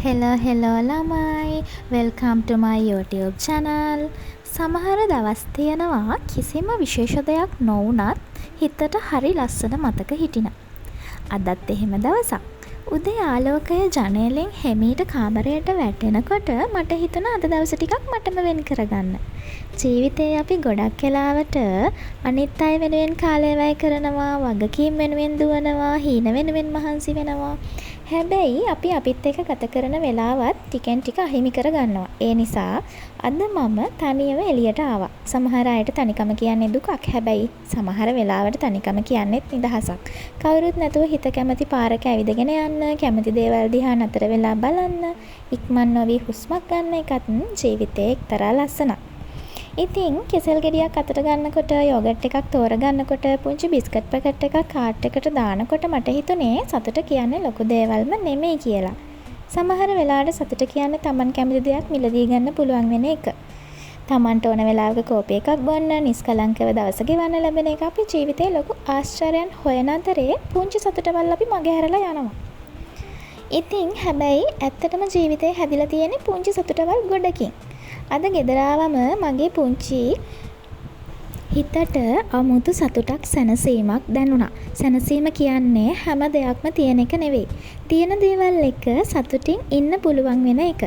hello ළමයි, welcome to my YouTube channel. සමහර දවස් තියෙනවා කිසිම විශේෂ දෙයක් නොවුනත් හිතට හරි ලස්සන මතක හිටිනවා. අදත් එහෙම දවසක්. උදේ ආලෝකය ජනේලෙන් හෙමීට කාමරයට වැටෙනකොට මට හිතුණා අද දවස ටිකක් මටම වෙන් කරගන්න. ජීවිතේ අපි ගොඩක් වෙලාවට අනිත් අය වෙනුවෙන් කාලය වැය කරනවා, වගකීම් වෙනුවෙන් දුවනවා, හීන වෙනුවෙන් මහන්සි වෙනවා. හැබැයි අපි අපිත් එක්ක ගත කරන වෙලාවත් ටිකෙන් ටික අහිමි කර ගන්නවා. ඒ නිසා අද මම තනියම එළියට ආවා. සමහර අයට තනිකම කියන්නේ දුකක්. හැබැයි සමහර වෙලාවට තනිකම කියන්නේත් නිදහසක්. කවුරුත් නැතුව හිත කැමති පාරක ඇවිදගෙන යන්න, කැමති දේවල් දිහා නතර වෙලා බලන්න, ඉක්මන් නොවි හුස්මක් ගන්න එකත් ජීවිතේ එක්තරා ලස්සනක්. ඉතින් කෙසෙල් ගෙඩියක් අතට ගන්නකොට, යෝගට් එකක් තෝරගන්නකොට, පුංචි බිස්කට් පැකට් එකක් කාට් එකට දානකොට මට හිතුනේ සතුට කියන්නේ ලොකු දේවල්ම නෙමෙයි කියලා. සමහර වෙලාවට සතුට කියන්නේ Taman කැමති දෙයක් මිලදී ගන්න පුළුවන් වෙන එක. Tamanට ඕන වෙලාවක කෝපි එකක් බොන්න, නිස්කලංකව දවස ගෙවන්න ලැබෙන එක අපේ ජීවිතේ ලොකු ආශ්චර්යයන් හොයන අතරේ පුංචි සතුටවල් අපි මගහැරලා යනවා. ඉතින් හැබැයි ඇත්තටම ජීවිතේ හැදිලා තියෙන්නේ පුංචි සතුටවල් ගොඩකින්. අද ගෙදර ආවම මගේ පුංචි හිතට අමුතු සතුටක් සැනසීමක් දැනුණා. සැනසීම කියන්නේ හැම දෙයක්ම තියෙන එක නෙවෙයි. තියෙන දේවල් එක සතුටින් ඉන්න පුළුවන් වෙන එක.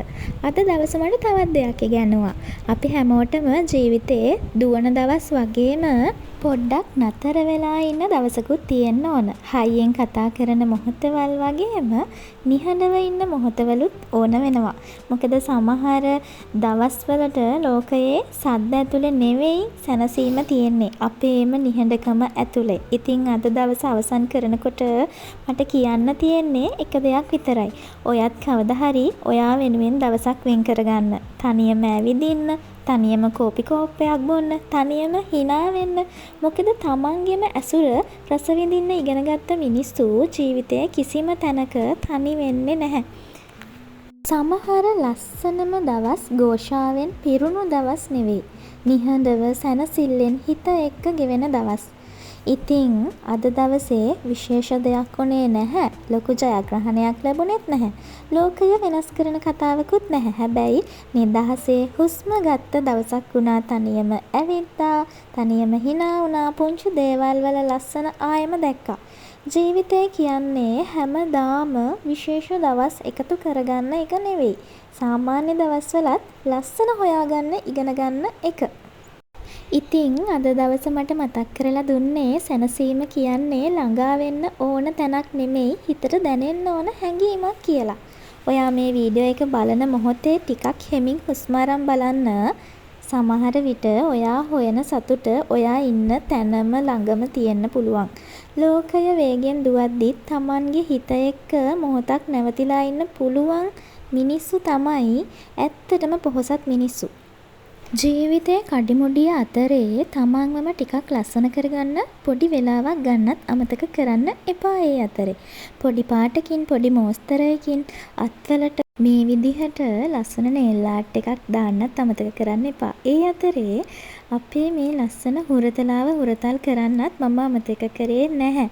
අද දවස මට තවත් දෙයක් ඉගෙනුවා. අපි හැමෝටම ජීවිතේ දුවන දවස් වගේම පොඩ්ඩක් නතර වෙලා ඉන්න දවසකුත් තියෙන්න ඕන. හයියෙන් කතා කරන මොහොතවල් වගේම නිහඬව ඉන්න මොහොතවලුත් ඕන වෙනවා. මොකද සමහර දවස්වලට ලෝකයේ සද්ද ඇතුලේ නෙවෙයි සැනසීම තියෙන්නේ. අපේම නිහඬකම ඇතුලේ. ඉතින් අද දවස අවසන් කරනකොට මට කියන්න තියෙන්නේ එක දෙයක් විතරයි. ඔයත් කවදා හරි ඔයා වෙනුවෙන් දවසක් වෙන් කරගන්න. තනියම ඇවිදින්න, තනියම කෝපි කෝප්පයක් බොන්න, තනියම hina වෙන්න. මොකද තමන්ගේම ඇසුර රස විඳින්න ඉගෙනගත්ත මිනිස්සු ජීවිතයේ කිසිම තැනක තනි වෙන්නේ නැහැ. සමහර ලස්සනම දවස් ഘോഷාවෙන් පිරුණු දවස් නෙවෙයි. නිහඬව සැනසෙල්ලෙන් හිත එක්ක ගෙවෙන දවස්. ඉතින් අද දවසේ විශේෂ දෙයක් උනේ නැහැ. ලොකු ජයග්‍රහණයක් ලැබුණෙත් නැහැ. ලෝකය වෙනස් කරන කතාවකුත් නැහැ. හැබැයි නිදහසේ හුස්ම ගත්ත දවසක් වුණා. තනියම ඇවිද්දා, තනියම hina වුණා. පුංචි දේවල් වල ලස්සන ආයෙම දැක්කා. ජීවිතය කියන්නේ හැමදාම විශේෂ දවස් එකතු කරගන්න එක නෙවෙයි. සාමාන්‍ය දවස්වලත් ලස්සන හොයාගන්න ඉගෙන ගන්න එක. ඉතින් අද දවස මට මතක් කරලා දුන්නේ සැනසීම කියන්නේ ළඟා වෙන්න ඕන තැනක් නෙමෙයි, හිතට දැනෙන්න ඕන හැඟීමක් කියලා. ඔයා මේ වීඩියෝ එක බලන මොහොතේ ටිකක් හෙමින් හුස්ම අරන් බලන්න. සමහර විට ඔයා හොයන සතුට ඔයා ඉන්න තැනම ළඟම තියෙන්න පුළුවන්. ලෝකය වේගෙන් දුවද්දිත් Tamanගේ හිත එක්ක මොහොතක් නැවතිලා ඉන්න පුළුවන් මිනිස්සු තමයි ඇත්තටම පොහොසත් මිනිස්සු. ජීවිතේ කඩිමුඩිය අතරේ තමන්වම ටිකක් ලස්සන කරගන්න පොඩි වෙලාවක් ගන්නත් අමතක කරන්න එපා. ඒ අතරේ පොඩි පාටකින්, පොඩි මෝස්තරයකින් අත්වලට මේ විදිහට ලස්සන නේල් ආර්ට් එකක් දාන්නත් අමතක කරන්න එපා. ඒ අතරේ අපේ මේ ලස්සන හුරතලාව හුරතල් කරන්නත් මම අමතක කරේ නැහැ.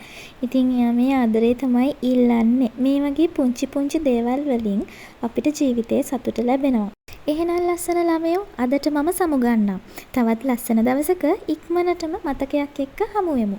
ඉතින් මේ ආදරේ තමයි ඉල්ලන්නේ. මේ වගේ පුංචි පුංචි දේවල් වලින් අපිට ජීවිතේ සතුට ලැබෙනවා. එහෙනම් ලස්සන ළමයෝ, අදට මම සමුගන්නම්. තවත් ලස්සන දවසක ඉක්මනටම මතකයක් එක්ක හමු වෙමු.